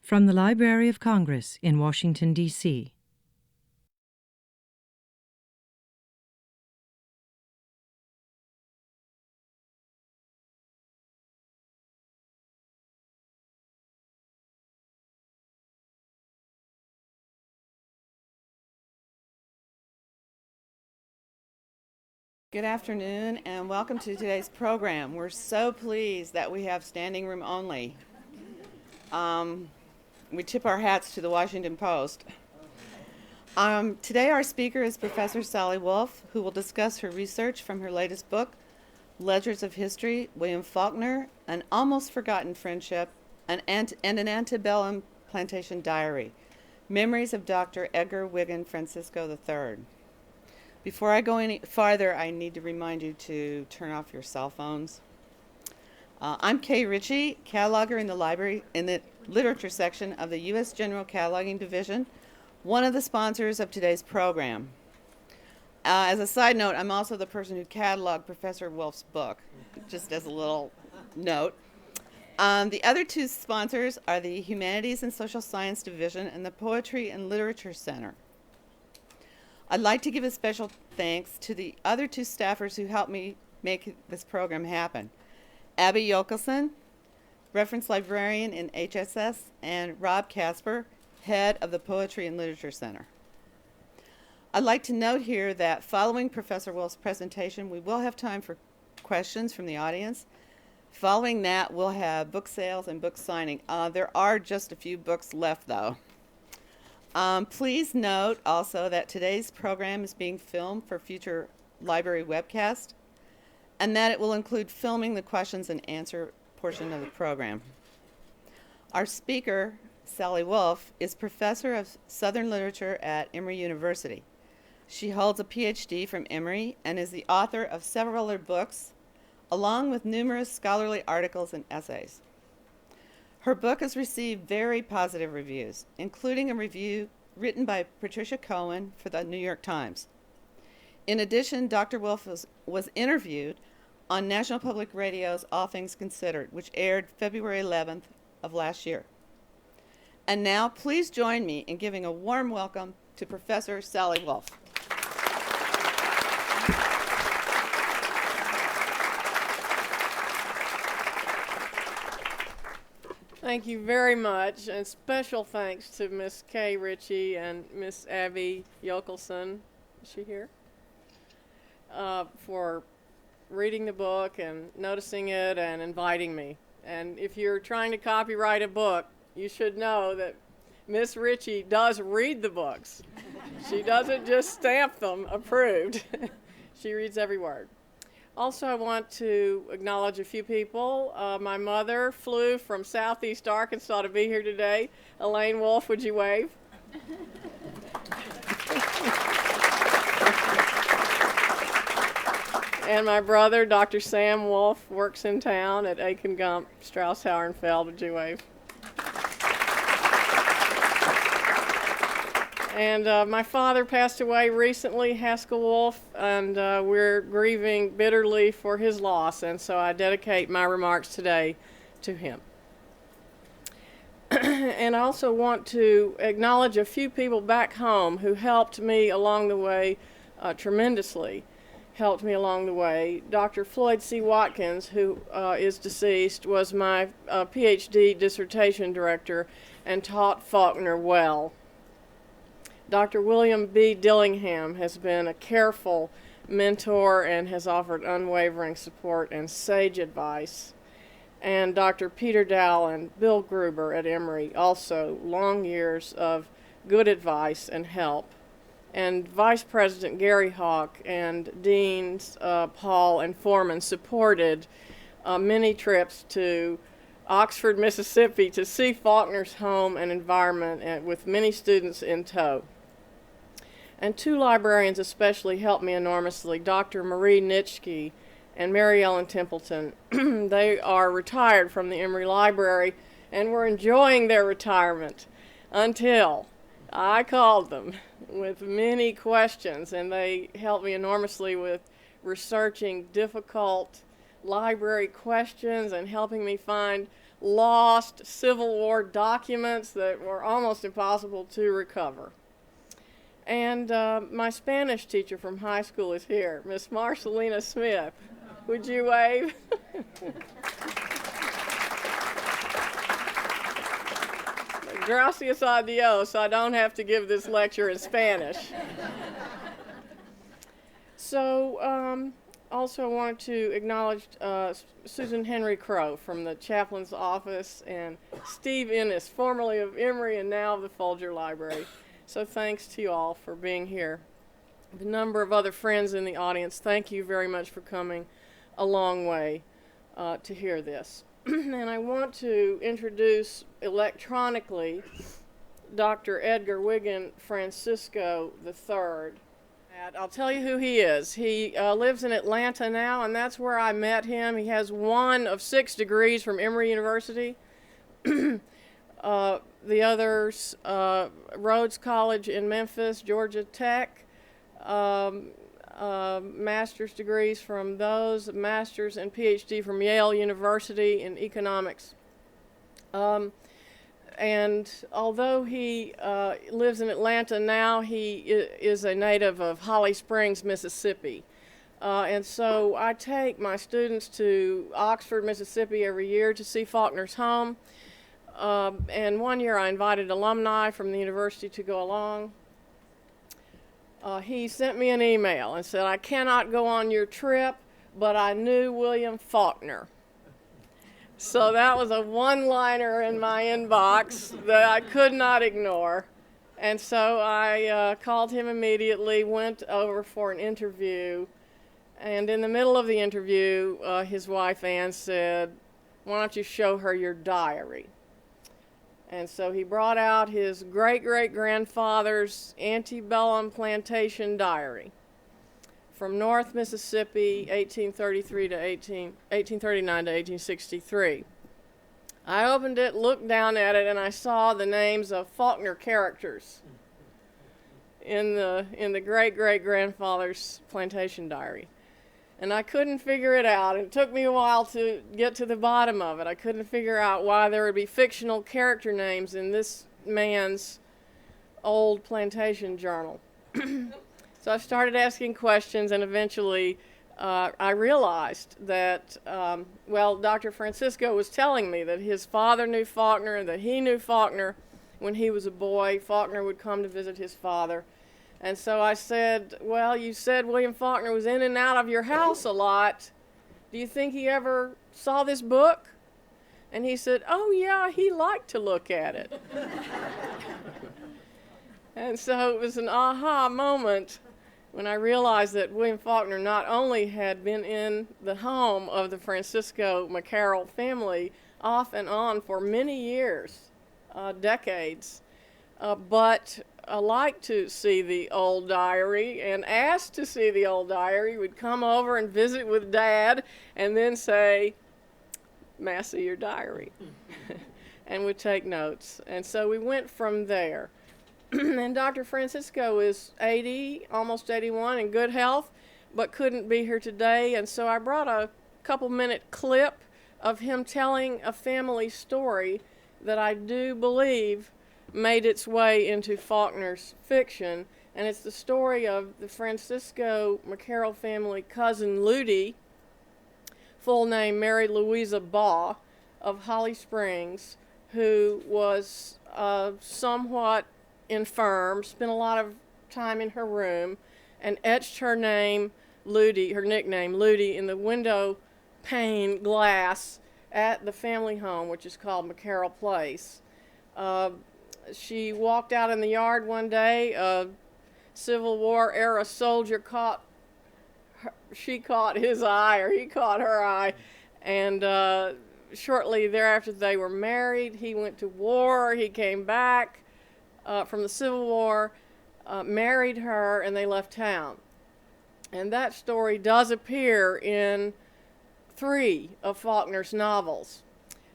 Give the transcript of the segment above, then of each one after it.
From the Library of Congress in Washington, D.C. Good afternoon and welcome to today's program. We're so pleased that we have standing room only. We tip our hats to the Washington Post. Today our speaker is Professor Sally Wolff, who will discuss her research from her latest book, Ledgers of History, William Faulkner, An Almost Forgotten Friendship, and an Antebellum Plantation Diary, Memories of Dr. Edgar William Francisco III. Before I go any farther, I need to remind you to turn off your cell phones. I'm Kay Ritchie, cataloger in the literature section of the U.S. General Cataloging Division, one of the sponsors of today's program. As a side note, I'm also the person who cataloged Professor Wolff's book, just as a little note. The other two sponsors are the Humanities and Social Science Division and the Poetry and Literature Center. I'd like to give a special thanks to the other two staffers who helped me make this program happen. Abby Yockelson, reference librarian in HSS, and Rob Casper, head of the Poetry and Literature Center. I'd like to note here that following Professor Wolff's presentation, we will have time for questions from the audience. Following that, we'll have book sales and book signing. There are just a few books left, though. Please note also that today's program is being filmed for future library webcast, and that it will include filming the questions and answer portion of the program. Our speaker, Sally Wolff, is professor of Southern Literature at Emory University. She holds a PhD from Emory and is the author of several other books, along with numerous scholarly articles and essays. Her book has received very positive reviews, including a review written by Patricia Cohen for the New York Times. In addition, Dr. Wolff was interviewed on National Public Radio's All Things Considered, which aired February 11th of last year. And now, please join me in giving a warm welcome to Professor Sally Wolff. Thank you very much, and special thanks to Miss Kay Ritchie and Miss Abby Yockelson, is she here? For reading the book and noticing it and inviting me. And if you're trying to copyright a book, you should know that Miss Ritchie does read the books. She doesn't just stamp them approved. She reads every word. Also, I want to acknowledge a few people. My mother flew from Southeast Arkansas to be here today. Elaine Wolff, would you wave? And my brother, Dr. Sam Wolff, works in town at Aiken Gump, Strauss Hauenfeld. Would you wave? And my father passed away recently, Haskell Wolff, and we're grieving bitterly for his loss, and so I dedicate my remarks today to him. And I also want to acknowledge a few people back home who helped me along the way tremendously. Helped me along the way. Dr. Floyd C. Watkins, who is deceased, was my PhD dissertation director and taught Faulkner well. Dr. William B. Dillingham has been a careful mentor and has offered unwavering support and sage advice. And Dr. Peter Dow and Bill Gruber at Emory, also long years of good advice and help. And Vice President Gary Hawk and Deans Paul and Foreman supported many trips to Oxford, Mississippi to see Faulkner's home and environment with many students in tow. And two librarians especially helped me enormously, Dr. Marie Nitschke and Mary Ellen Templeton. They are retired from the Emory Library and were enjoying their retirement until I called them with many questions, and they helped me enormously with researching difficult library questions and helping me find lost Civil War documents that were almost impossible to recover. And my Spanish teacher from high school is here, Miss Marcelina Smith. Would you wave? Gracias a Dios, I don't have to give this lecture in Spanish. So, also I wanted to acknowledge Susan Henry Crow from the chaplain's office and Steve Ennis, formerly of Emory and now of the Folger Library. So thanks to you all for being here. The number of other friends in the audience, thank you very much for coming a long way to hear this. And I want to introduce electronically Dr. Edgar Wiggin Francisco III. I'll tell you who he is. He lives in Atlanta now, and that's where I met him. He has 1 of 6 degrees from Emory University. The others, Rhodes College in Memphis, Georgia Tech, master's degrees from those, master's and PhD from Yale University in economics. And although he lives in Atlanta now, he is a native of Holly Springs, Mississippi. And so I take my students to Oxford, Mississippi every year to see Faulkner's home. And one year I invited alumni from the university to go along. He sent me an email and said, "I cannot go on your trip, but I knew William Faulkner." So that was a one-liner in my inbox that I could not ignore. And so I called him immediately, went over for an interview. And in the middle of the interview, his wife Ann said, "Why don't you show her your diary?" And so he brought out his great-great-grandfather's antebellum plantation diary from North Mississippi, 1839 to 1863. I opened it, looked down at it, and I saw the names of Faulkner characters in the great-great-grandfather's plantation diary. And I couldn't figure it out. It took me a while to get to the bottom of it. I couldn't figure out why there would be fictional character names in this man's old plantation journal. So I started asking questions, and eventually I realized that, Dr. Francisco was telling me that his father knew Faulkner and that he knew Faulkner when he was a boy. Faulkner would come to visit his father. And so I said, "Well, you said William Faulkner was in and out of your house a lot. Do you think he ever saw this book?" And he said, "Oh, yeah, he liked to look at it." And so it was an aha moment when I realized that William Faulkner not only had been in the home of the Francisco McCarroll family off and on for many years, decades, but liked to see the old diary and asked to see the old diary, would come over and visit with Dad and then say, "May I see your diary?" and would take notes. And so we went from there. And Dr. Francisco is 80, almost 81, in good health, but couldn't be here today. And so I brought a couple-minute clip of him telling a family story that I do believe made its way into Faulkner's fiction, and it's the story of the Francisco McCarroll family cousin Ludi, full name Mary Louisa Baugh, of Holly Springs, who was somewhat infirm, spent a lot of time in her room, and etched her name Ludi, her nickname Ludi, in the window pane glass at the family home, which is called McCarroll Place. She walked out in the yard one day. A Civil War era soldier caught his eye, or he caught her eye, and shortly thereafter they were married. He went to war. He came back from the Civil War, married her, and they left town. And that story does appear in 3 of Faulkner's novels.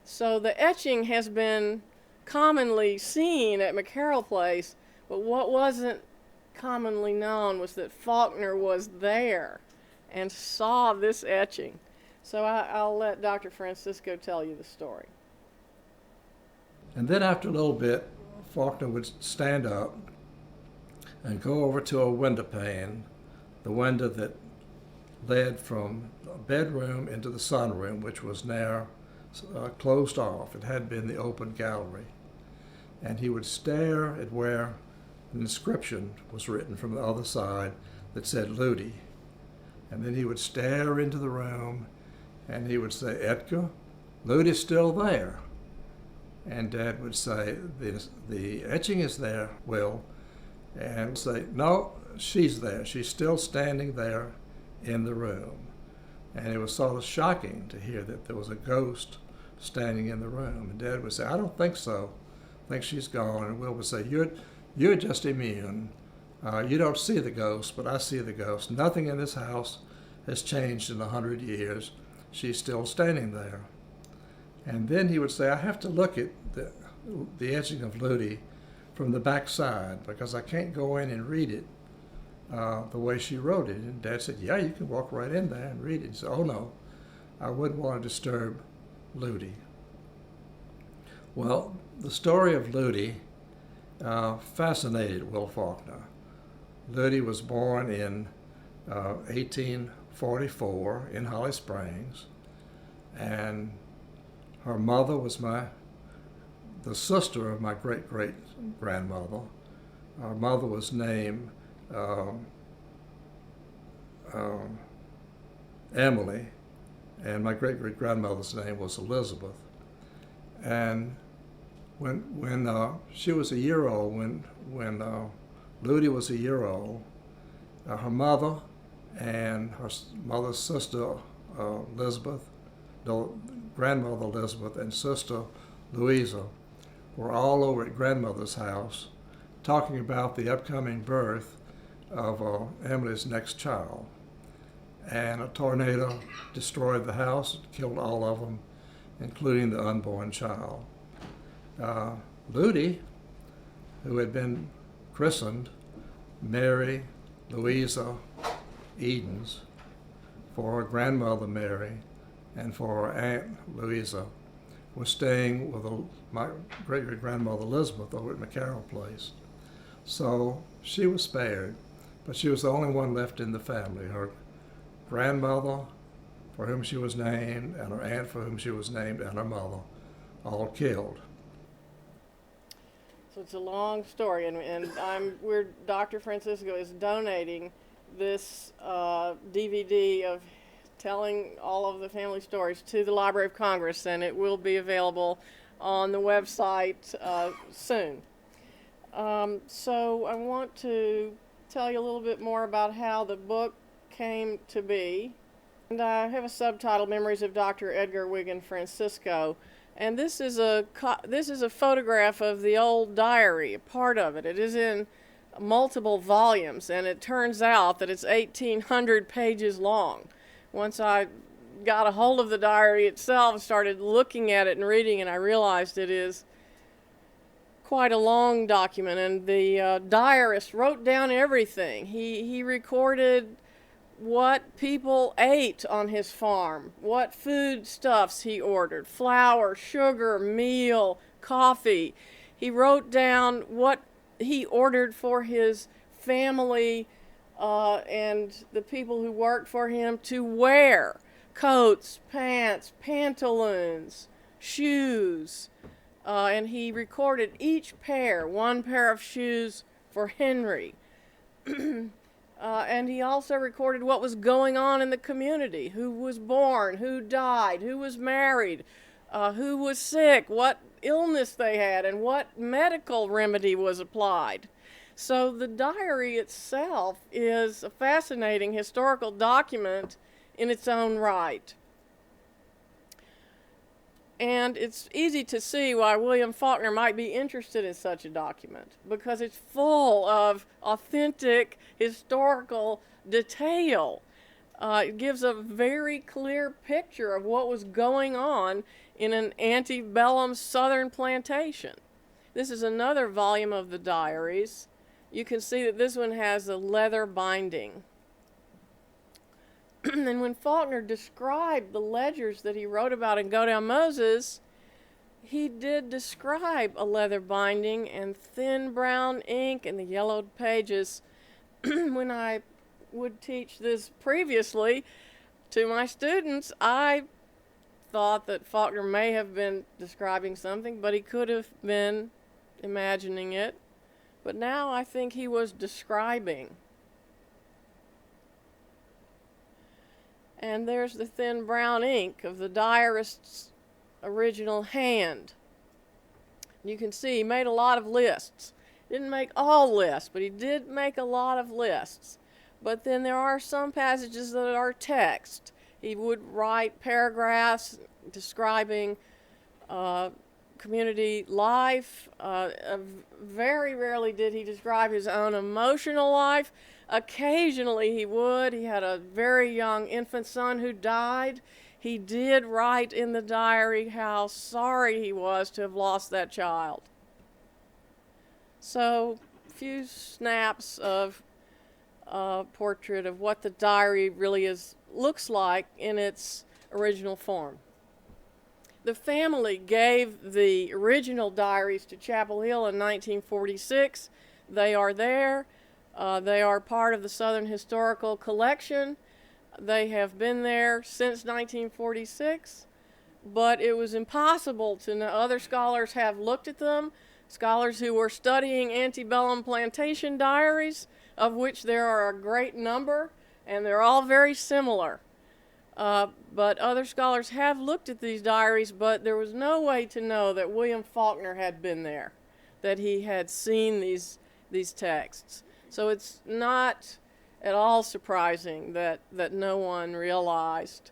So the etching has been commonly seen at McCarroll Place, but what wasn't commonly known was that Faulkner was there and saw this etching. So I'll let Dr. Francisco tell you the story. And then after a little bit, Faulkner would stand up and go over to a window pane, the window that led from the bedroom into the sunroom, which was now closed off. It had been the open gallery. And he would stare at where an inscription was written from the other side that said Ludi. And then he would stare into the room and he would say, Edgar, Ludi's still there. And Dad would say, the etching is there, Will. And say, no, she's there. She's still standing there in the room. And it was sort of shocking to hear that there was a ghost standing in the room. And Dad would say, I don't think so. I think she's gone. And Will would say, you're just immune. You don't see the ghost, but I see the ghost. Nothing in this house has changed in 100 years. She's still standing there. And then he would say, I have to look at the etching of Ludi from the back side because I can't go in and read it the way she wrote it. And Dad said, yeah, you can walk right in there and read it. He said, oh no, I wouldn't want to disturb Ludi. Well, the story of Ludi fascinated Will Faulkner. Ludi was born in 1844 in Holly Springs, and her mother was the sister of my great-great-grandmother. Our mother was named Emily, and my great-great-grandmother's name was Elizabeth. And when she was a year old, when Ludi was a year old, her mother and her mother's sister Elizabeth, grandmother Elizabeth, and sister Louisa were all over at grandmother's house talking about the upcoming birth of Emily's next child. And a tornado destroyed the house, killed all of them, including the unborn child. Ludi, who had been christened Mary Louisa Edens for her grandmother Mary and for her aunt Louisa, was staying with my great-great-grandmother Elizabeth over at McCarroll Place. So she was spared, but she was the only one left in the family. Her grandmother, for whom she was named, and her aunt for whom she was named, and her mother, all killed. So it's a long story, and Dr. Francisco is donating this DVD of telling all of the family stories to the Library of Congress, and it will be available on the website soon. So I want to tell you a little bit more about how the book came to be. And I have a subtitle, Memories of Dr. Edgar Wiggin Francisco. And this is a photograph of the old diary, a part of it. It is in multiple volumes, and it turns out that it's 1,800 pages long. Once I got a hold of the diary itself and started looking at it and reading it, I realized it is quite a long document, and the diarist wrote down everything. He recorded what people ate on his farm, what foodstuffs he ordered, flour, sugar, meal, coffee. He wrote down what he ordered for his family and the people who worked for him to wear: coats, pants, pantaloons, shoes. And he recorded each pair, one pair of shoes for Henry. And he also recorded what was going on in the community: who was born, who died, who was married, who was sick, what illness they had, and what medical remedy was applied. So the diary itself is a fascinating historical document in its own right. And it's easy to see why William Faulkner might be interested in such a document, because it's full of authentic historical detail. It gives a very clear picture of what was going on in an antebellum southern plantation. This is another volume of the diaries. You can see that this one has a leather binding. And when Faulkner described the ledgers that he wrote about in Go Down Moses, he did describe a leather binding and thin brown ink and the yellowed pages. When I would teach this previously to my students, I thought that Faulkner may have been describing something, but he could have been imagining it. But now I think he was describing. And there's the thin brown ink of the diarist's original hand. You can see he made a lot of lists. Didn't make all lists, but he did make a lot of lists. But then there are some passages that are text. He would write paragraphs describing community life. Very rarely did he describe his own emotional life. Occasionally he would. He had a very young infant son who died. He did write in the diary how sorry he was to have lost that child. So, a few snaps of a portrait of what the diary really looks like in its original form. The family gave the original diaries to Chapel Hill in 1946. They are there. They are part of the Southern Historical Collection. They have been there since 1946, but it was impossible to know. Other scholars have looked at them, scholars who were studying antebellum plantation diaries, of which there are a great number, and they're all very similar. But other scholars have looked at these diaries, but there was no way to know that William Faulkner had been there, that he had seen these texts. So it's not at all surprising that no one realized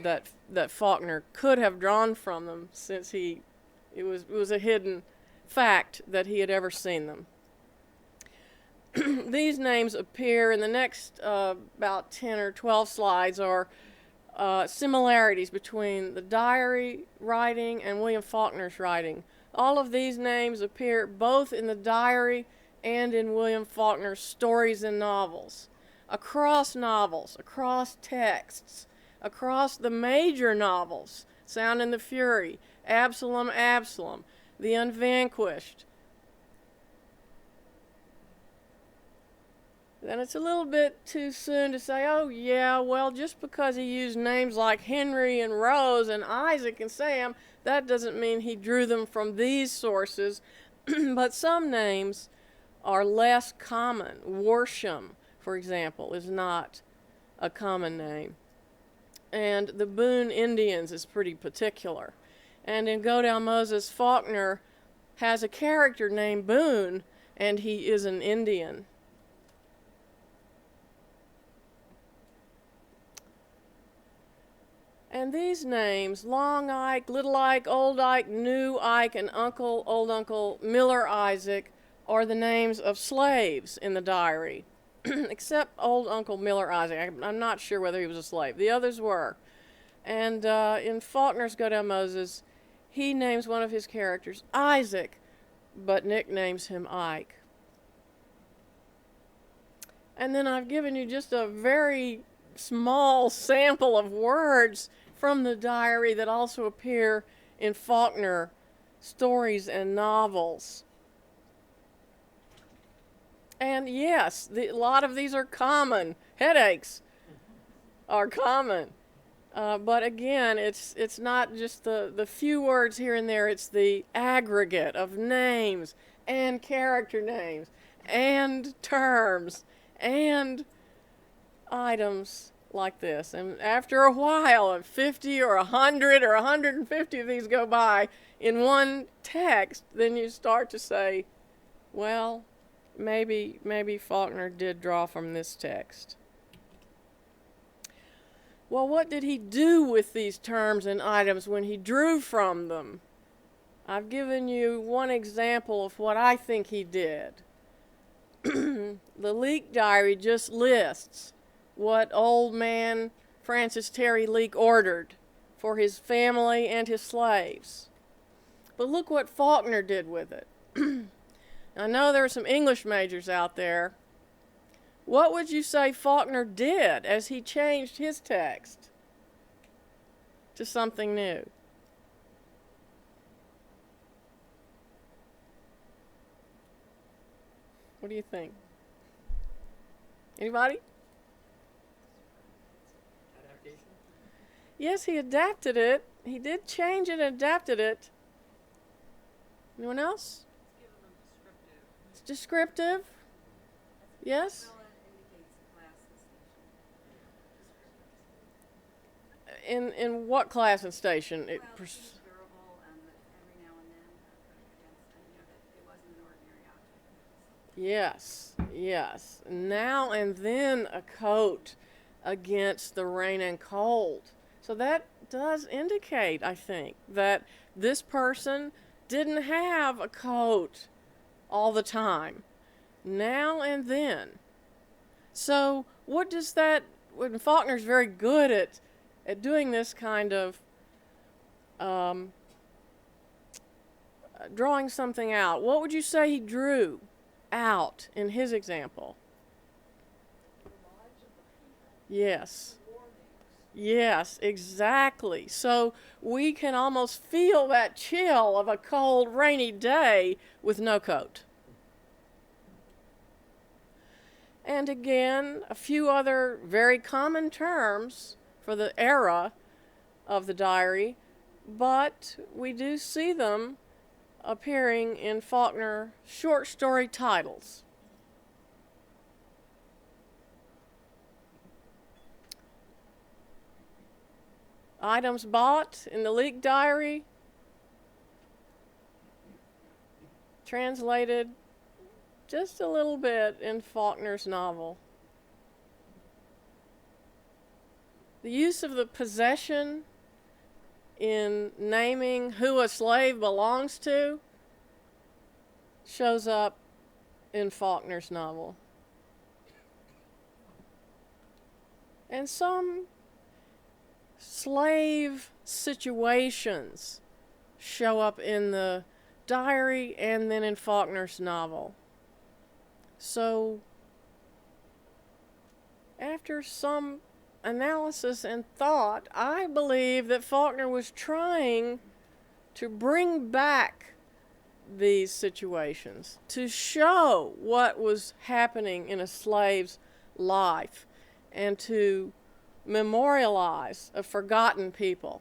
that Faulkner could have drawn from them, since it was a hidden fact that he had ever seen them. These names appear in the next about 10 or 12 slides, are similarities between the diary writing and William Faulkner's writing. All of these names appear both in the diary and in William Faulkner's stories and novels. Across novels, across texts, across the major novels, Sound and the Fury, Absalom, Absalom, The Unvanquished. Then it's a little bit too soon to say, oh yeah, well, just because he used names like Henry and Rose and Isaac and Sam, that doesn't mean he drew them from these sources. But some names are less common. Worsham, for example, is not a common name. And the Boone Indians is pretty particular. And in Go Down Moses, Faulkner has a character named Boone, and he is an Indian. And these names, Long Ike, Little Ike, Old Ike, New Ike, and Old Uncle Miller Isaac, are the names of slaves in the diary, except Old Uncle Miller Isaac. I'm not sure whether he was a slave. The others were. And in Faulkner's Go Down Moses, he names one of his characters Isaac, but nicknames him Ike. And then I've given you just a very small sample of words from the diary that also appear in Faulkner stories and novels. And yes, a lot of these are common. Headaches are common. But again, it's not just the few words here and there, it's the aggregate of names and character names and terms and items like this. And after a while, if 50 or 100 or 150 of these go by in one text, then you start to say, well, maybe Faulkner did draw from this text. Well, what did he do with these terms and items when he drew from them? I've given you one example of what I think he did. The Leake diary just lists what old man Francis Terry Leake ordered for his family and his slaves. But look what Faulkner did with it. I know there are some English majors out there. What would you say Faulkner did as he changed his text to something new? What do you think? Anybody? Adaptation? Yes, he adapted it. He did change it and adapted it. Anyone else? It's descriptive. Yes? In what class and station? Yes, yes. Now and then a coat against the rain and cold. So that does indicate, I think, that this person didn't have a coat all the time. Now and then. So what does that, when Faulkner's very good at doing this kind of drawing something out, what would you say he drew out in his example? Yes. Yes, exactly. So we can almost feel that chill of a cold, rainy day with no coat. And again, a few other very common terms for the era of the diary, but we do see them appearing in Faulkner short story titles. Items bought in the Leak Diary, translated just a little bit in Faulkner's novel. The use of the possession in naming who a slave belongs to shows up in Faulkner's novel. And some slave situations show up in the diary and then in Faulkner's novel. So, after some analysis and thought, I believe that Faulkner was trying to bring back these situations, to show what was happening in a slave's life, and to memorialize a forgotten people.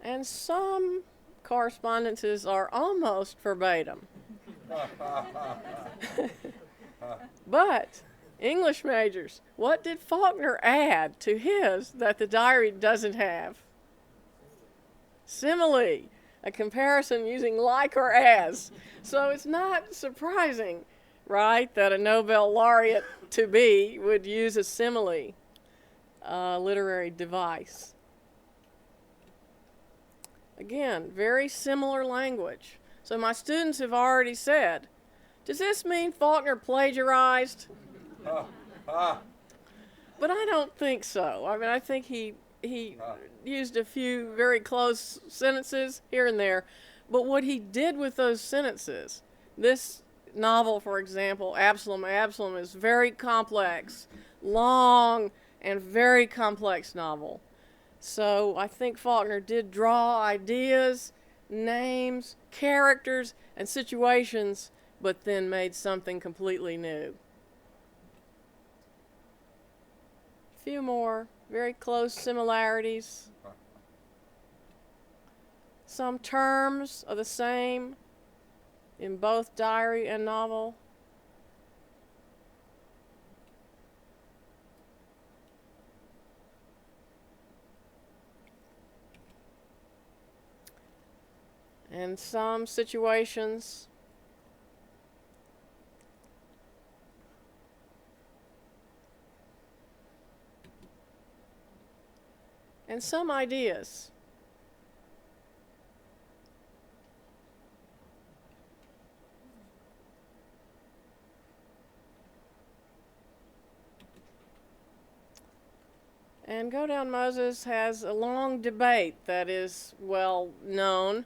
And some correspondences are almost verbatim. But, English majors, what did Faulkner add to his that the diary doesn't have? Simile, a comparison using like or as. So it's not surprising, right, that a Nobel laureate to be would use a simile, literary device. Again, very similar language. So my students have already said, does this mean Faulkner plagiarized? But I don't think so. I mean, I think he used a few very close sentences here and there. But what he did with those sentences, this novel, for example, Absalom is very complex, long and very complex novel. So I think Faulkner did draw ideas, names, characters, and situations, but then made something completely new. A few more very close similarities. Some terms are the same in both diary and novel. And some situations and some ideas. And Go Down Moses has a long debate that is well known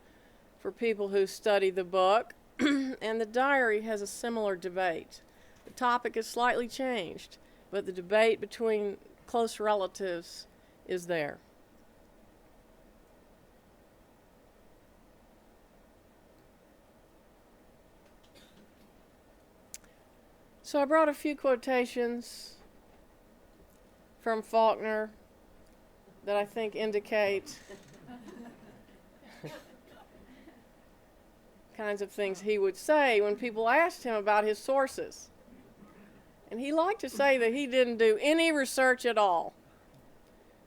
for people who study the book, and the diary has a similar debate. The topic is slightly changed, but the debate between close relatives is there. So I brought a few quotations from Faulkner that I think indicate kinds of things he would say when people asked him about his sources. And he liked to say that he didn't do any research at all.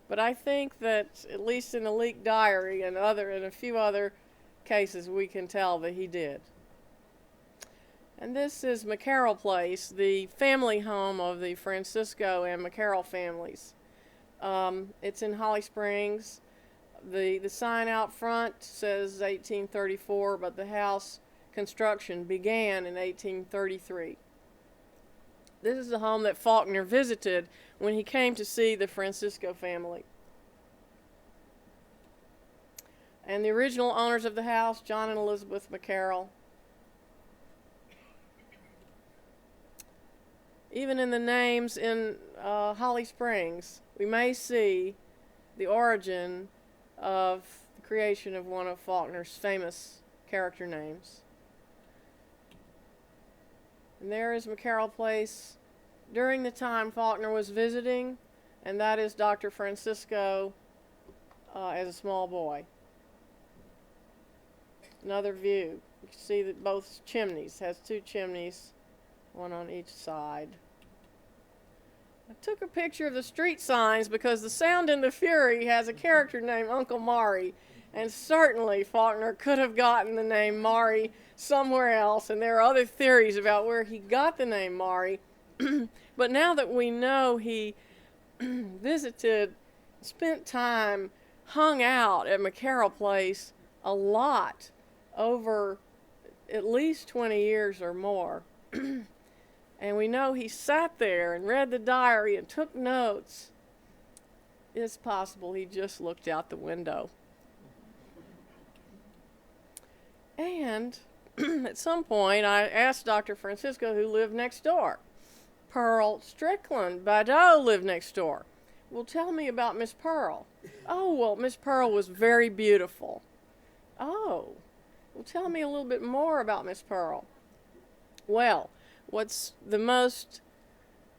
But I think that, at least in the leaked diary and a few other cases, we can tell that he did. And this is McCarroll Place, the family home of the Francisco and McCarroll families. It's in Holly Springs. The sign out front says 1834, but the house construction began in 1833. This is the home that Faulkner visited when he came to see the Francisco family. And the original owners of the house, John and Elizabeth McCarroll. Even in the names in Holly Springs, we may see the origin of the creation of one of Faulkner's famous character names. And there is McCarroll Place during the time Faulkner was visiting, and that is Dr. Francisco as a small boy. Another view. You can see that both chimneys has two chimneys, one on each side. I took a picture of the street signs because The Sound and the Fury has a character named Uncle Maury, and certainly Faulkner could have gotten the name Maury somewhere else, and there are other theories about where he got the name Maury. But now that we know he visited, spent time, hung out at McCarroll Place a lot over at least 20 years or more, and we know he sat there and read the diary and took notes, it's possible he just looked out the window. And at some point, I asked Dr. Francisco, who lived next door. Pearl Strickland Badeau lived next door. Well, tell me about Miss Pearl. Oh, well, Miss Pearl was very beautiful. Oh, well, tell me a little bit more about Miss Pearl. Well, what's the most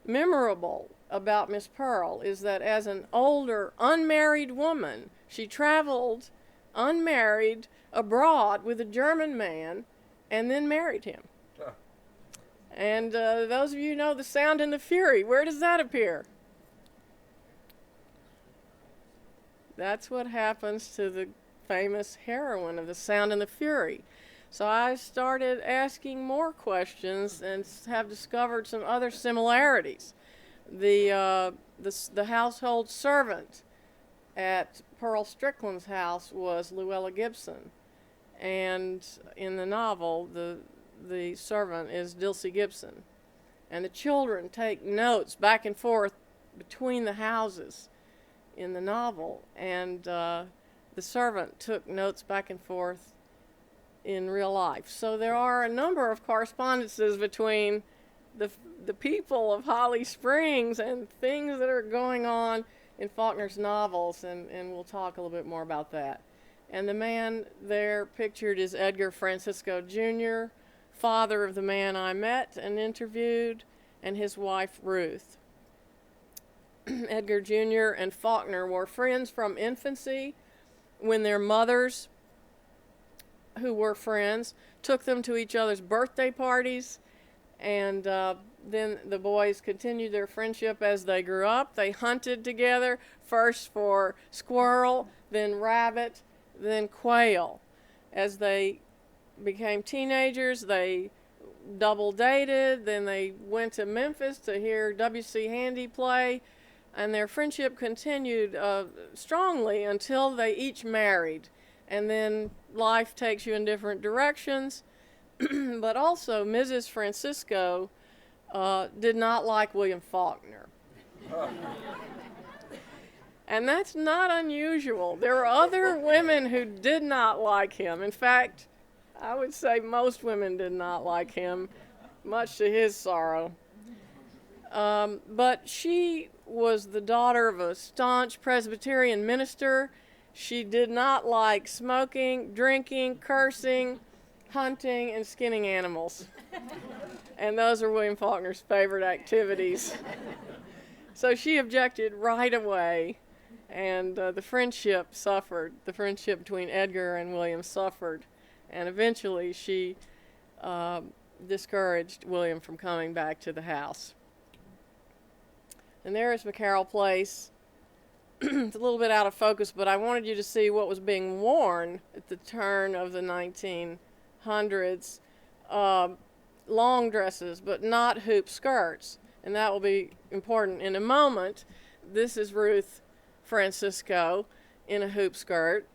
memorable about Miss Pearl is that as an older, unmarried woman, she traveled unmarried abroad with a German man and then married him. And those of you who know The Sound and the Fury, where does that appear? That's what happens to the famous heroine of The Sound and the Fury. So I started asking more questions and have discovered some other similarities. The household servant at Pearl Strickland's house was Luella Gibson, and in the novel, the servant is Dilsey Gibson. And the children take notes back and forth between the houses in the novel, and the servant took notes back and forth in real life. So there are a number of correspondences between the people of Holly Springs and things that are going on in Faulkner's novels, and we'll talk a little bit more about that. And the man there pictured is Edgar Francisco Jr., father of the man I met and interviewed, and his wife Ruth. Edgar Jr. and Faulkner were friends from infancy when their mothers, who were friends, took them to each other's birthday parties, and then the boys continued their friendship as they grew up. They hunted together, first for squirrel, then rabbit, then quail. As they became teenagers, they double dated, then they went to Memphis to hear W.C. Handy play, and their friendship continued strongly until they each married. And then life takes you in different directions. But also, Mrs. Francisco did not like William Faulkner. And that's not unusual. There are other women who did not like him. In fact, I would say most women did not like him, much to his sorrow. But she was the daughter of a staunch Presbyterian minister. She did not like smoking, drinking, cursing, hunting, and skinning animals. And those are William Faulkner's favorite activities. So she objected right away, and the friendship suffered. The friendship between Edgar and William suffered, and eventually she discouraged William from coming back to the house. And there is McCarroll Place. It's a little bit out of focus, but I wanted you to see what was being worn at the turn of the 1900s. Long dresses, but not hoop skirts. And that will be important in a moment. This is Ruth Francisco in a hoop skirt.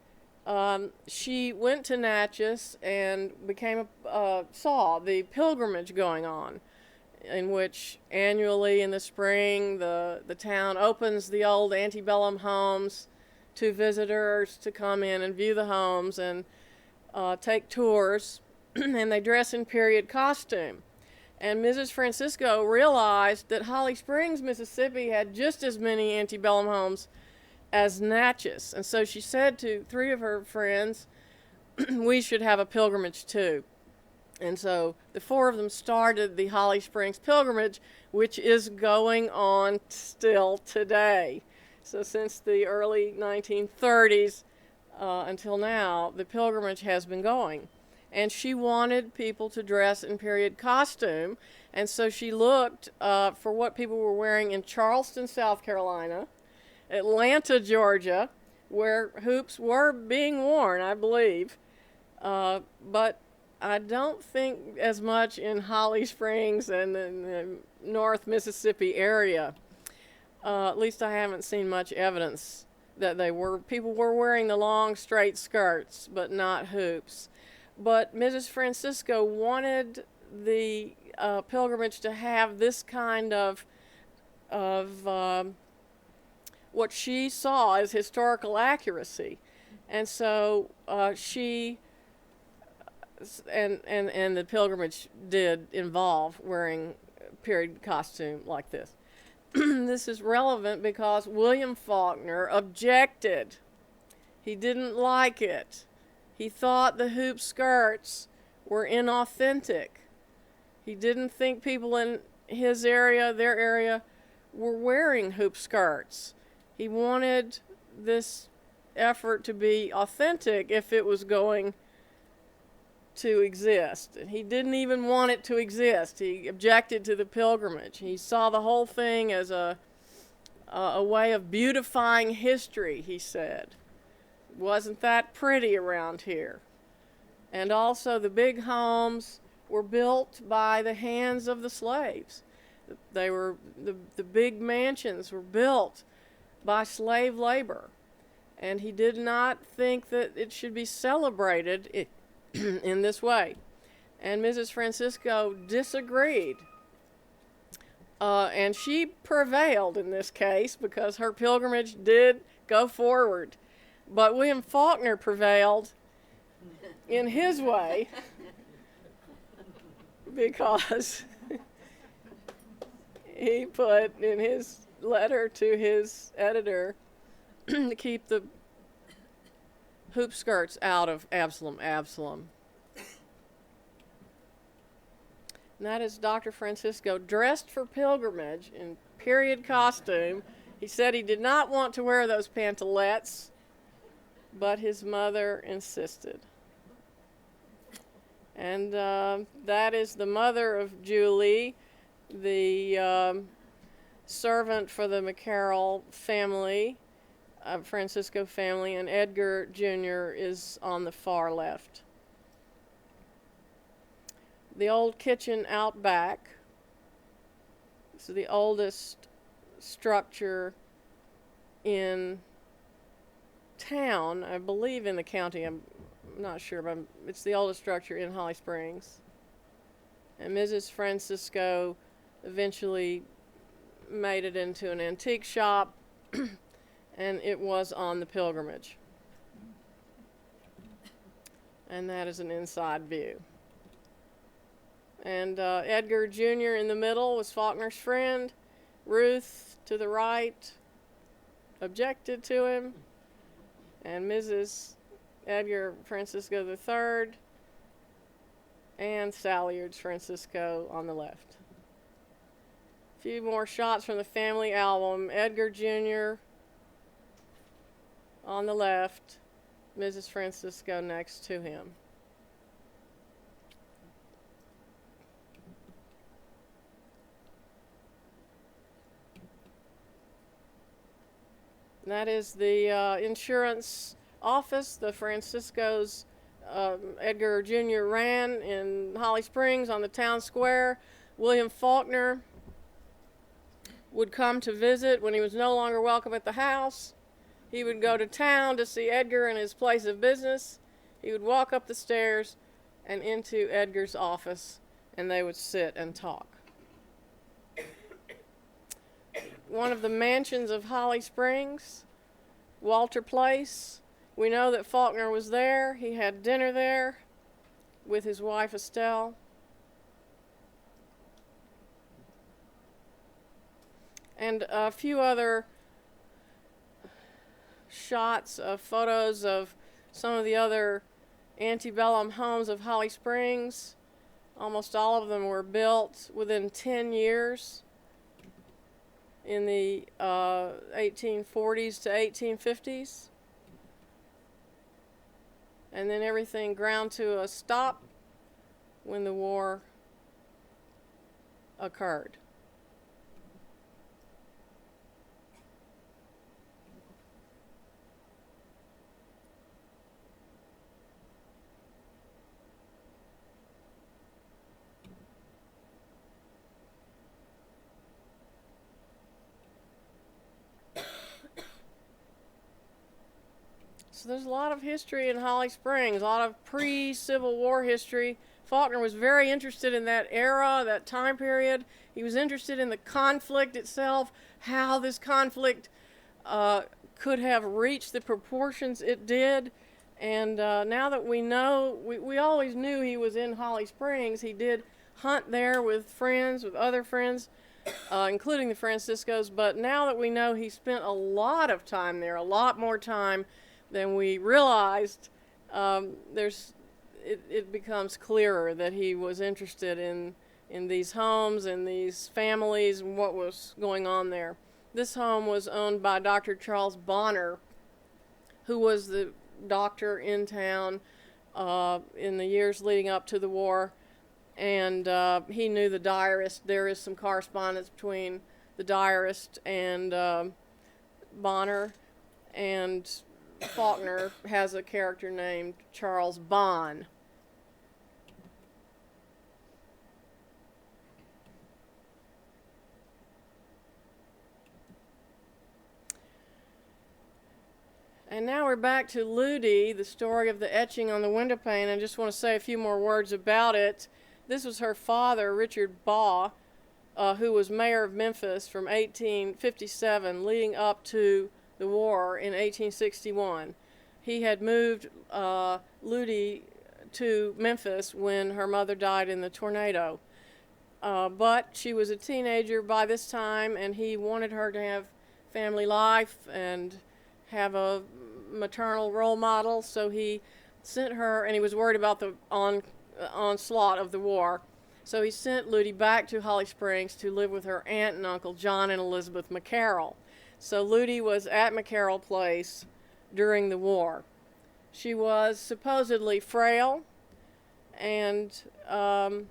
She went to Natchez and saw the pilgrimage going on, in which annually in the spring the town opens the old antebellum homes to visitors to come in and view the homes and take tours, and they dress in period costume. And Mrs. Francisco realized that Holly Springs, Mississippi had just as many antebellum homes as Natchez, and so she said to 3 of her friends, we should have a pilgrimage too. And so the 4 of them started the Holly Springs pilgrimage, which is going on still today. So since the early 1930s until now, the pilgrimage has been going. And she wanted people to dress in period costume, and so she looked for what people were wearing in Charleston, South Carolina, Atlanta, Georgia, where hoops were being worn, I believe, but I don't think as much in Holly Springs and the North Mississippi area. At least I haven't seen much evidence that people were wearing the long straight skirts, but not hoops. But Mrs. Francisco wanted the pilgrimage to have this kind of what she saw as historical accuracy, and so she and the pilgrimage did involve wearing period costume like this. This is relevant because William Faulkner objected. He didn't like it. He thought the hoop skirts were inauthentic. He didn't think people in his area, their area, were wearing hoop skirts. He wanted this effort to be authentic if it was going to exist. And he didn't even want it to exist. He objected to the pilgrimage. He saw the whole thing as a way of beautifying history, he said. Wasn't that pretty around here? And also the big homes were built by the hands of the slaves. They were the big mansions were built by slave labor, and he did not think that it should be celebrated in this way. And Mrs. Francisco disagreed, and she prevailed in this case because her pilgrimage did go forward. But William Faulkner prevailed in his way because he put in his letter to his editor to keep the hoop skirts out of Absalom. And that is Dr. Francisco dressed for pilgrimage in period costume. He said he did not want to wear those pantalettes, but his mother insisted. And that is the mother of Julie, the servant for the McCarroll family, Francisco family, and Edgar Jr. is on the far left. The old kitchen out back. This is the oldest structure in town, I believe in the county. I'm not sure, but it's the oldest structure in Holly Springs. And Mrs. Francisco eventually made it into an antique shop, and it was on the pilgrimage. And that is an inside view. And Edgar Jr. in the middle was Faulkner's friend. Ruth to the right objected to him. And Mrs. Edgar Francisco III and Ruth Francisco on the left. A few more shots from the family album. Edgar Jr. on the left, Mrs. Francisco next to him. And that is the insurance office the Franciscos, Edgar Jr. ran in Holly Springs on the town square. William Faulkner would come to visit when he was no longer welcome at the house. He would go to town to see Edgar in his place of business. He would walk up the stairs and into Edgar's office, and they would sit and talk. One of the mansions of Holly Springs, Walter Place. We know that Faulkner was there. He had dinner there with his wife Estelle. And a few other shots of photos of some of the other antebellum homes of Holly Springs. Almost all of them were built within 10 years in the 1840s to 1850s. And then everything ground to a stop when the war occurred. So there's a lot of history in Holly Springs, a lot of pre-Civil War history. Faulkner was very interested in that era, that time period. He was interested in the conflict itself, how this conflict could have reached the proportions it did. And now that we know, we always knew he was in Holly Springs. He did hunt there with friends, with other friends, including the Franciscos. But now that we know he spent a lot of time there, a lot more time than we realized, it becomes clearer that he was interested in these homes and these families and what was going on there. This home was owned by Dr. Charles Bonner, who was the doctor in town in the years leading up to the war, and he knew the diarist. There is some correspondence between the diarist and Bonner, and Faulkner has a character named Charles Bond. And now we're back to Ludi, the story of the etching on the window pane. I just want to say a few more words about it. This was her father, Richard Baugh, who was mayor of Memphis from 1857 leading up to the war in 1861. He had moved Ludi to Memphis when her mother died in the tornado. But she was a teenager by this time, and he wanted her to have family life and have a maternal role model, so he sent her, and he was worried about the onslaught of the war, so he sent Ludi back to Holly Springs to live with her aunt and uncle John and Elizabeth McCarroll. So Ludi was at McCarroll Place during the war. She was supposedly frail, and I'm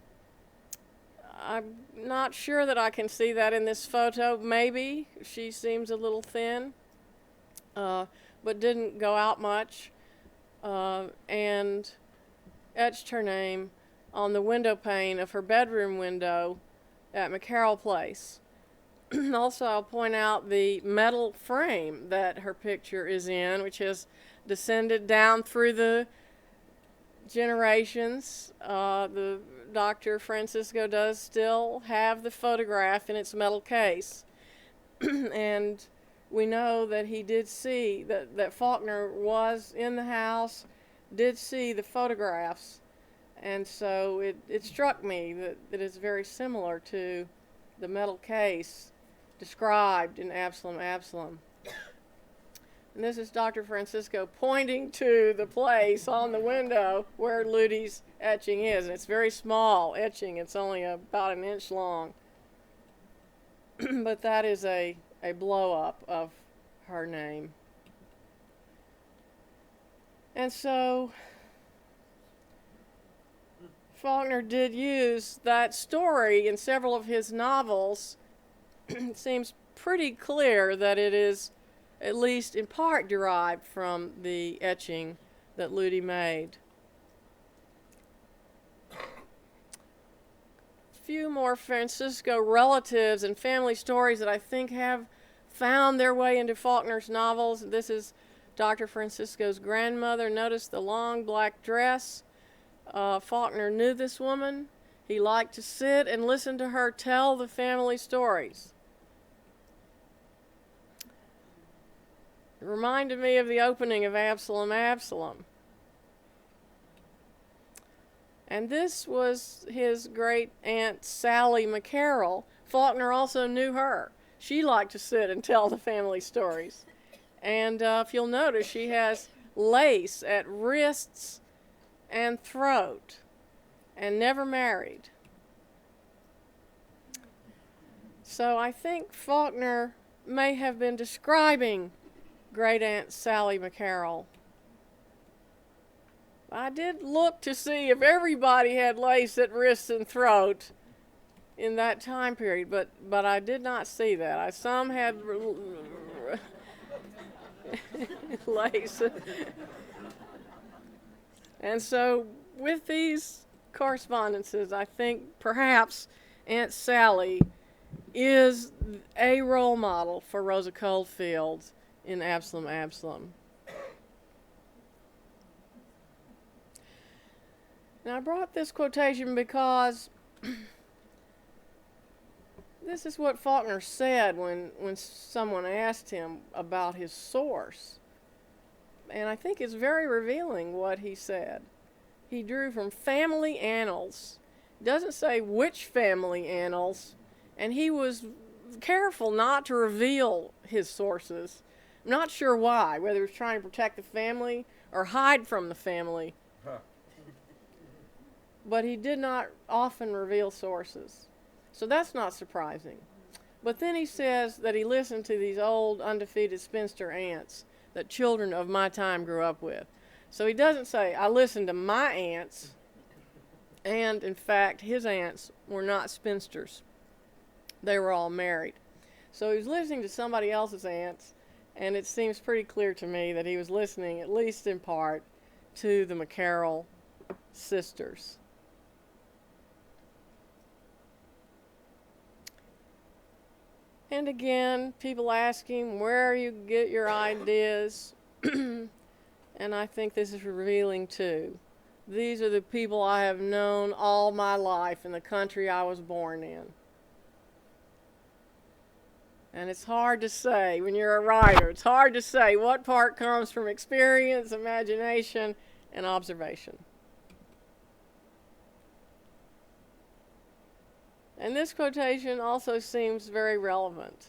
not sure that I can see that in this photo. Maybe she seems a little thin, but didn't go out much, and etched her name on the window pane of her bedroom window at McCarroll Place. Also, I'll point out the metal frame that her picture is in, which has descended down through the generations. The Dr. Francisco does still have the photograph in its metal case. And we know that he did see, that Faulkner was in the house, did see the photographs. And so it struck me that it is very similar to the metal case described in Absalom. And this is Dr. Francisco pointing to the place on the window where Ludy's etching is. And it's very small etching. It's only about an inch long. But that is a blow-up of her name. And so Faulkner did use that story in several of his novels. It seems pretty clear that it is at least in part derived from the etching that Ludy made. A few more Francisco relatives and family stories that I think have found their way into Faulkner's novels. This is Dr. Francisco's grandmother. Notice the long black dress. Faulkner knew this woman. He liked to sit and listen to her tell the family stories. It reminded me of the opening of Absalom, Absalom. And this was his great aunt Sally McCarroll. Faulkner also knew her. She liked to sit and tell the family stories. And if you'll notice, she has lace at wrists and throat, and never married. So I think Faulkner may have been describing Great Aunt Sally McCarroll. I did look to see if everybody had lace at wrists and throat in that time period, but I did not see that. Some had lace. And so with these correspondences, I think perhaps Aunt Sally is a role model for Rosa Coldfield in Absalom, Absalom. Now I brought this quotation because this is what Faulkner said when someone asked him about his source. And I think it's very revealing what he said. He drew from family annals. It doesn't say which family annals, and he was careful not to reveal his sources. I'm not sure why, whether he was trying to protect the family or hide from the family. But he did not often reveal sources. So that's not surprising. But then he says that he listened to these old undefeated spinster aunts that children of my time grew up with. So he doesn't say, I listened to my aunts, and in fact, his aunts were not spinsters. They were all married. So he was listening to somebody else's aunts, and it seems pretty clear to me that he was listening, at least in part, to the McCarroll sisters. And again, people ask him where you get your ideas. And I think this is revealing too. These are the people I have known all my life in the country I was born in. And it's hard to say when you're a writer. It's hard to say what part comes from experience, imagination, and observation. And this quotation also seems very relevant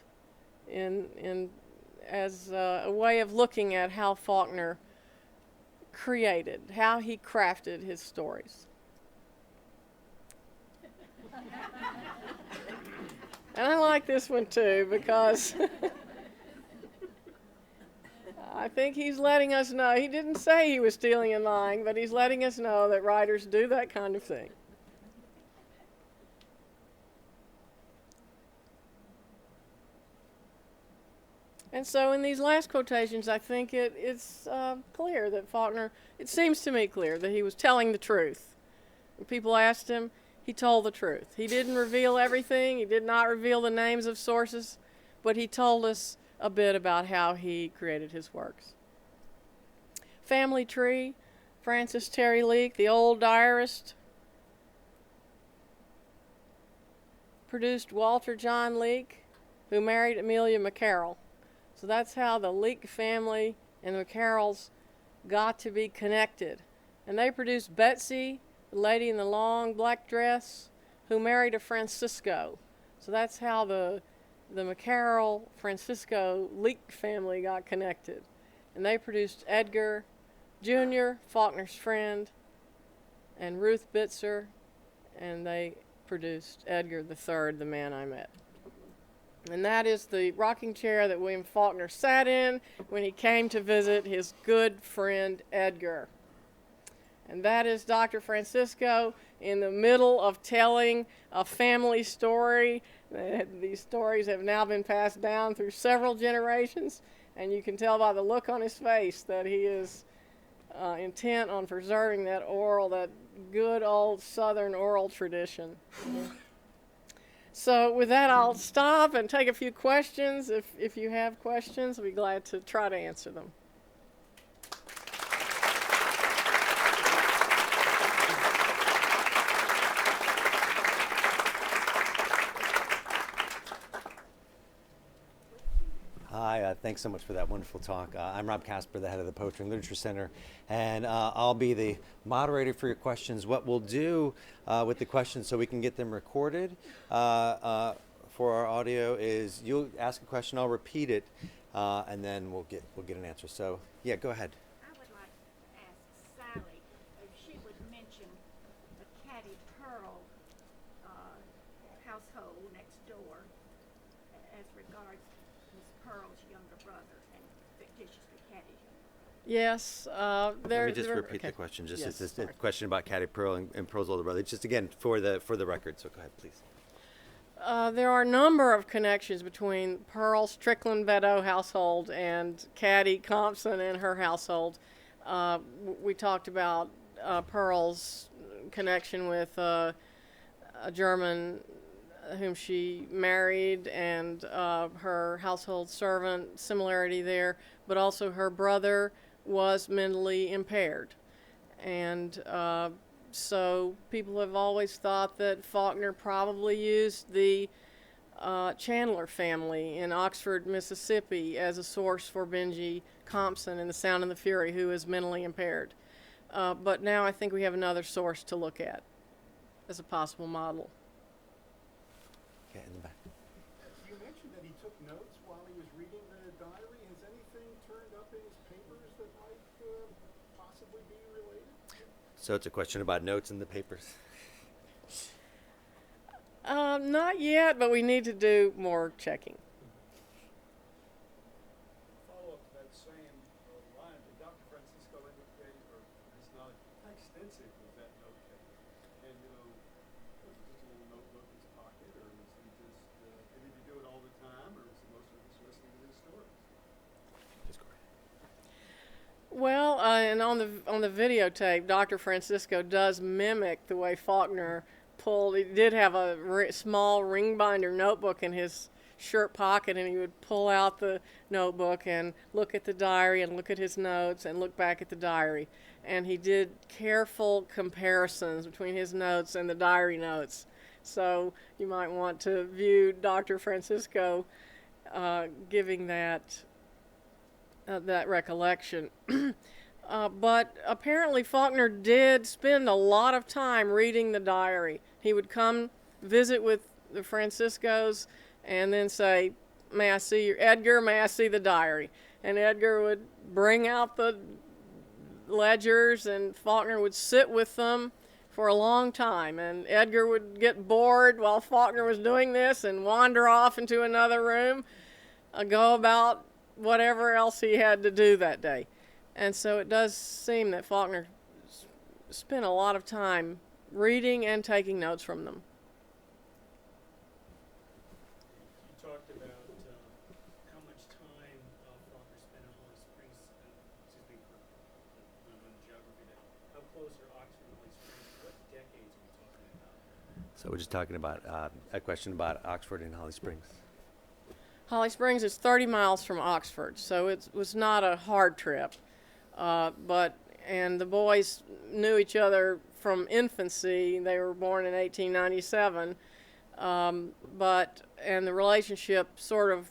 as a way of looking at how Faulkner created, how he crafted his stories. And I like this one too because I think he's letting us know, he didn't say he was stealing and lying, but he's letting us know that writers do that kind of thing. And so in these last quotations, I think it's clear that Faulkner, it seems to me clear that he was telling the truth. When people asked him, he told the truth. He didn't reveal everything. He did not reveal the names of sources, but he told us a bit about how he created his works. Family tree, Francis Terry Leake, the old diarist, produced Walter John Leake, who married Amelia McCarroll. So that's how the Leake family and the McCarrolls got to be connected. And they produced Betsy, the lady in the long black dress, who married a Francisco. So that's how the McCarroll Francisco Leake family got connected. And they produced Edgar Jr., Faulkner's friend, and Ruth Bitzer, and they produced Edgar III, the man I met. And that is the rocking chair that William Faulkner sat in when he came to visit his good friend Edgar. And that is Dr. Francisco in the middle of telling a family story. These stories have now been passed down through several generations, and you can tell by the look on his face that he is intent on preserving that good old Southern oral tradition. So with that, I'll stop and take a few questions. If you have questions, I'll be glad to try to answer them. Hi, thanks so much for that wonderful talk. I'm Rob Casper, the head of the Poetry and Literature Center, and I'll be the moderator for your questions. What we'll do with the questions so we can get them recorded for our audio is you'll ask a question, I'll repeat it, and then we'll get an answer. So, yeah, go ahead. I would like to ask Sally if she would mention the Caddy Pearl household next door as regards Miss Pearl's younger brother and fictitiously Caddy's younger brother. Yes, Let me just repeat the question. It's a question about Caddy Pearl and Pearl's older brother. It's just again for the record. So go ahead, please. There are a number of connections between Pearl Strickland Beddoe household and Caddy Compson and her household. We talked about Pearl's connection with a German whom she married and her household servant, similarity there, but also her brother was mentally impaired. And so people have always thought that Faulkner probably used the Chandler family in Oxford, Mississippi as a source for Benjy Compson in The Sound and the Fury, who is mentally impaired. But now I think we have another source to look at as a possible model. Okay, in the back. You mentioned that he took notes while he was reading the diary. Has anything turned up in his papers that might possibly be related? So it's a question about notes in the papers. Not yet, but we need to do more checking. Follow up to that same line. Did Dr. Francisco indicate, or it's not, how extensive was that note taking? And, was it just a little notebook in his pocket, or was he just, did he do it all the time, or was he mostly just listening to his stories? Just go ahead. Well, and on the videotape, Dr. Francisco does mimic the way Faulkner pulled. He did have a small ring binder notebook in his shirt pocket, and he would pull out the notebook and look at the diary and look at his notes and look back at the diary. And he did careful comparisons between his notes and the diary notes. So you might want to view Dr. Francisco giving that recollection. But apparently Faulkner did spend a lot of time reading the diary. He would come visit with the Franciscos and then say, "May I see your Edgar, may I see the diary?" And Edgar would bring out the ledgers and Faulkner would sit with them for a long time. And Edgar would get bored while Faulkner was doing this and wander off into another room, go about whatever else he had to do that day. And so it does seem that Faulkner spent a lot of time reading and taking notes from them. You talked about how much time Faulkner spent in Holly Springs, on geography now. How close are Oxford and Holly Springs? What decades are we talking about? So we're just talking about a question about Oxford and Holly Springs. Holly Springs is 30 miles from Oxford, so it was not a hard trip. And the boys knew each other from infancy. They were born in 1897, and the relationship sort of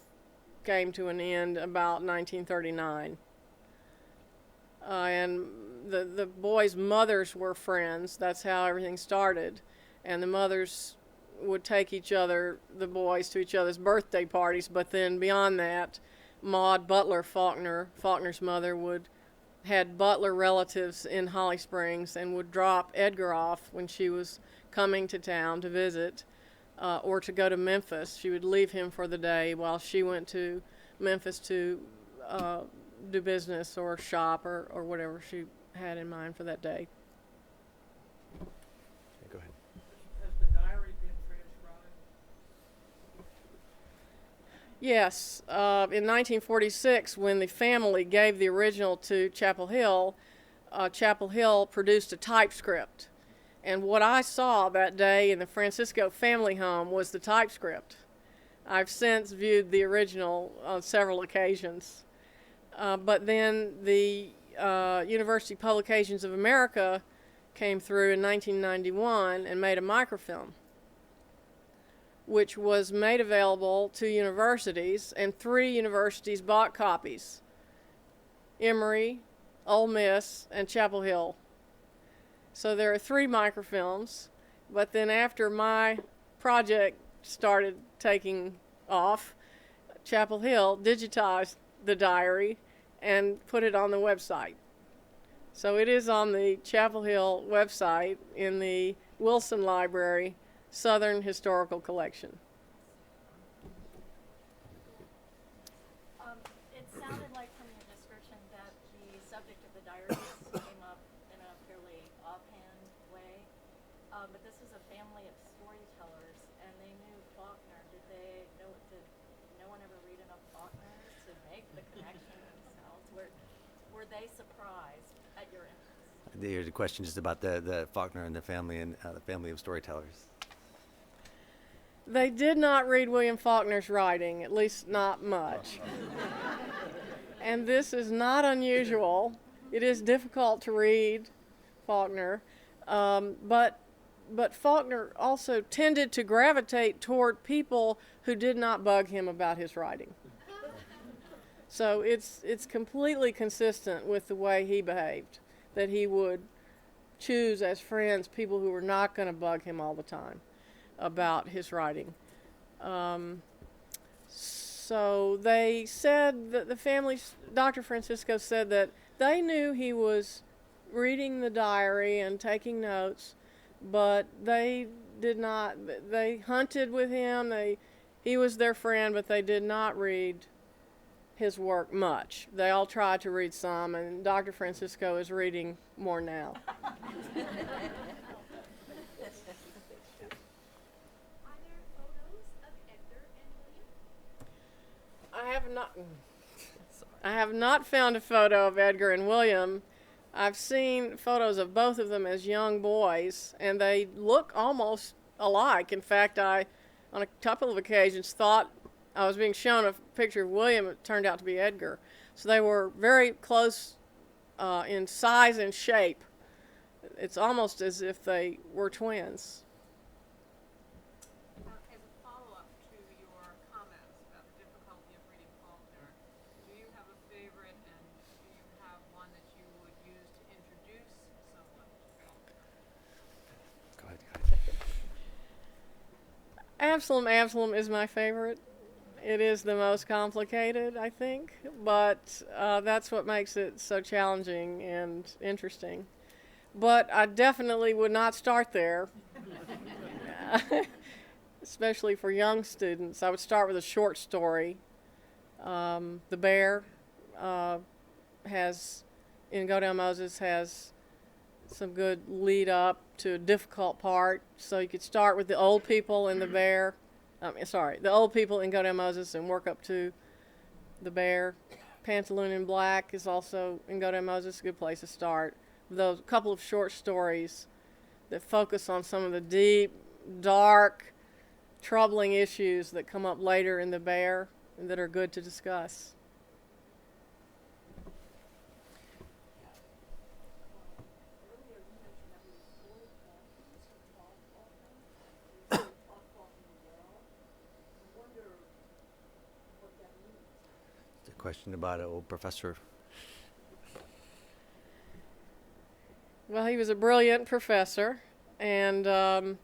came to an end about 1939. And the boys' mothers were friends. That's how everything started. And the mothers would take the boys to each other's birthday parties, but then beyond that, Maud Butler Faulkner, Faulkner's mother, had Butler relatives in Holly Springs and would drop Edgar off when she was coming to town to visit or to go to Memphis. She would leave him for the day while she went to Memphis to do business or shop or whatever she had in mind for that day. Go ahead. Has the diary been transcribed? Yes. In 1946, when the family gave the original to Chapel Hill produced a typescript. And what I saw that day in the Francisco family home was the typescript. I've since viewed the original on several occasions. But then the University Publications of America came through in 1991 and made a microfilm, which was made available to universities, and 3 universities bought copies: Emory, Ole Miss, and Chapel Hill. So there are 3 microfilms, but then after my project started taking off, Chapel Hill digitized the diary and put it on the website. So it is on the Chapel Hill website in the Wilson Library Southern Historical Collection. It sounded like from your description that the subject of the diaries came up in a fairly offhand way, but this is a family of storytellers, and they knew Faulkner. Did no one ever read enough Faulkner to make the connection themselves? Were they surprised at your interest? The question is about the Faulkner and the family of storytellers. They did not read William Faulkner's writing, at least not much. And this is not unusual. It is difficult to read Faulkner, but Faulkner also tended to gravitate toward people who did not bug him about his writing. So it's completely consistent with the way he behaved, that he would choose as friends people who were not going to bug him all the time about his writing. So they said that the family, Dr. Francisco said that they knew he was reading the diary and taking notes, but they did not, they hunted with him, he was their friend, but they did not read his work much. They all tried to read some, and Dr. Francisco is reading more now. Are there photos of Edgar and William? I have not found a photo of Edgar and William. I've seen photos of both of them as young boys, and they look almost alike. In fact, I, on a couple of occasions, thought I was being shown a picture of William. It turned out to be Edgar. So they were very close in size and shape. It's almost as if they were twins. As a follow-up to your comments about the difficulty of reading Faulkner, do you have a favorite, and do you have one that you would use to introduce someone to Faulkner? Go ahead. Absalom is my favorite. It is the most complicated, I think, but that's what makes it so challenging and interesting. But I definitely would not start there, especially for young students. I would start with a short story. The Bear in Go Down Moses has some good lead up to a difficult part. So you could start with the old people in the Bear. The old people in Go Down Moses and work up to the Bear. Pantaloon in Black is also in Go Down Moses, a good place to start. Those couple of short stories that focus on some of the deep, dark, troubling issues that come up later in the Bear and that are good to discuss. Question about an old professor. Well, he was a brilliant professor, and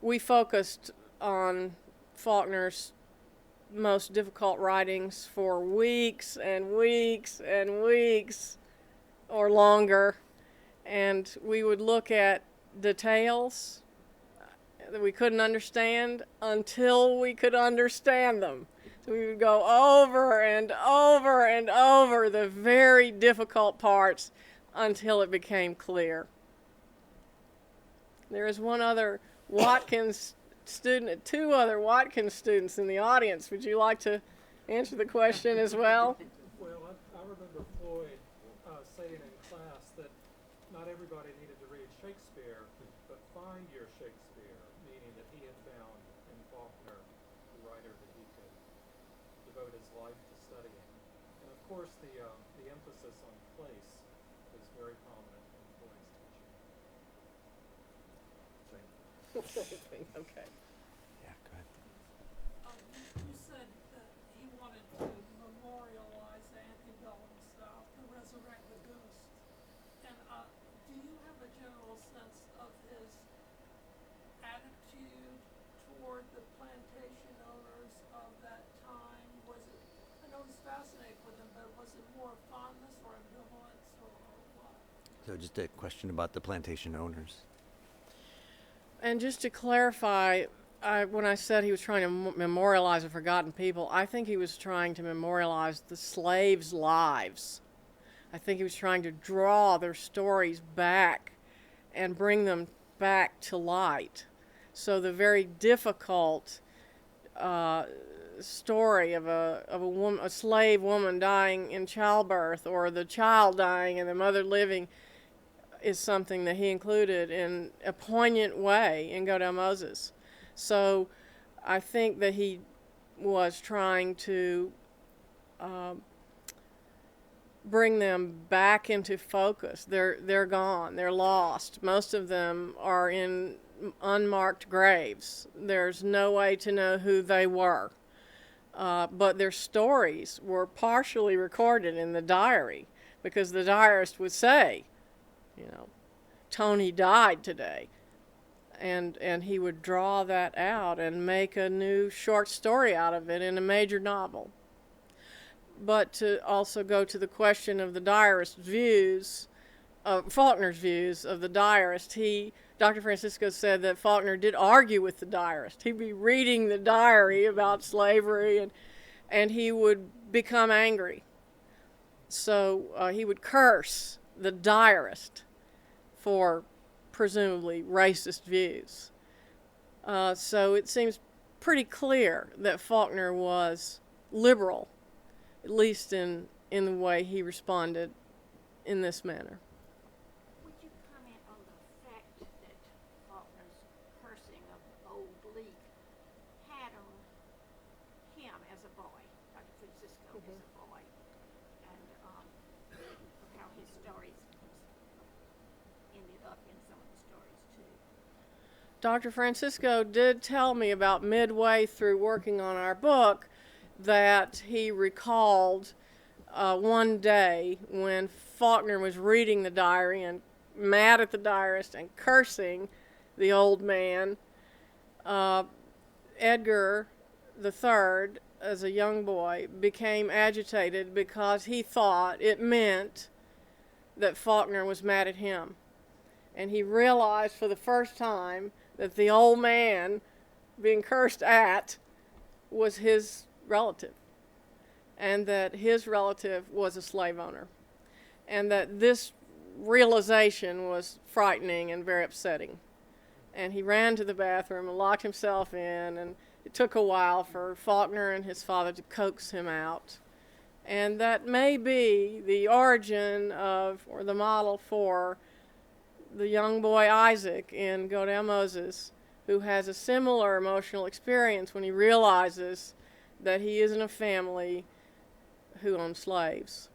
we focused on Faulkner's most difficult writings for weeks and weeks and weeks or longer, and we would look at details that we couldn't understand until we could understand them. So we would go over and over and over the very difficult parts until it became clear. There is one other Watkins student, two other Watkins students in the audience. Would you like to answer the question as well? Well, I remember Floyd saying in class that not everybody needed to read Shakespeare, but find your Shakespeare, meaning that he had found in Faulkner the writer that he could devote his life to studying. And of course, the emphasis on place is very prominent in Floyd's teaching. Okay. Yeah, go ahead. You said that he wanted to memorialize the antebellum stuff, to resurrect the ghost. And do you have a general sense of his attitude toward the plantation owners of that time? Was it, I know he's fascinated with them, but was it more fondness or ambivalence or what? So just a question about the plantation owners. And just to clarify, when I said he was trying to memorialize a forgotten people, I think he was trying to memorialize the slaves' lives. I think he was trying to draw their stories back and bring them back to light. So the very difficult story of a slave woman dying in childbirth, or the child dying and the mother living, is something that he included in a poignant way in Go Down Moses. So I think that he was trying to bring them back into focus. They're gone. They're lost. Most of them are in unmarked graves. There's no way to know who they were. But their stories were partially recorded in the diary, because the diarist would say, Tony died today. And he would draw that out and make a new short story out of it in a major novel. But to also go to the question of the diarist's views, Faulkner's views of the diarist, Dr. Francisco said that Faulkner did argue with the diarist. He'd be reading the diary about slavery, and he would become angry. So he would curse the diarist for presumably racist views. So it seems pretty clear that Faulkner was liberal, at least in the way he responded in this manner. Would you comment on the effect that Faulkner's cursing of Old Leak had on him as a boy, Dr. Francisco as a boy, and how his stories ended up in some of the stories too? Dr. Francisco did tell me about midway through working on our book that he recalled one day when Faulkner was reading the diary and mad at the diarist and cursing the old man. Edgar III, as a young boy, became agitated because he thought it meant that Faulkner was mad at him. And he realized for the first time that the old man being cursed at was his relative, and that his relative was a slave owner, and that this realization was frightening and very upsetting. And he ran to the bathroom and locked himself in, and it took a while for Faulkner and his father to coax him out. And that may be the origin of, or the model for, the young boy Isaac in Go Down Moses, who has a similar emotional experience when he realizes that he is in a family who owned slaves.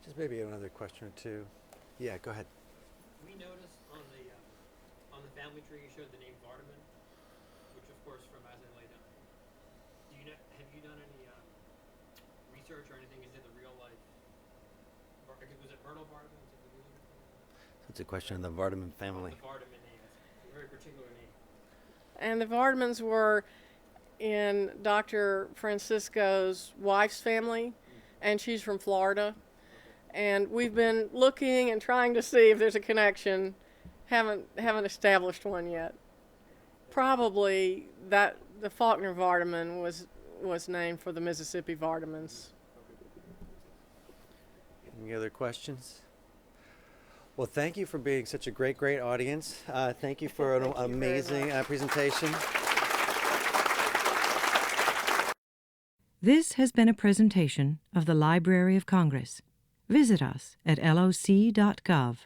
Just maybe another question or two. Yeah, go ahead. We noticed on the family tree you showed the name Vardaman, which of course from As I Lay Down. Have you done any research or anything into the real life? Was it Myrtle Vardaman? It's a question of the Vardaman family. The Vardaman name. It's a very particular name. And the Vardamans were in Dr. Francisco's wife's family, and she's from Florida. And we've been looking and trying to see if there's a connection. Haven't established one yet. Probably that the Faulkner Vardaman was named for the Mississippi Vardamans. Any other questions? Well, thank you for being such a great audience. Thank you for an amazing presentation. This has been a presentation of the Library of Congress. Visit us at loc.gov.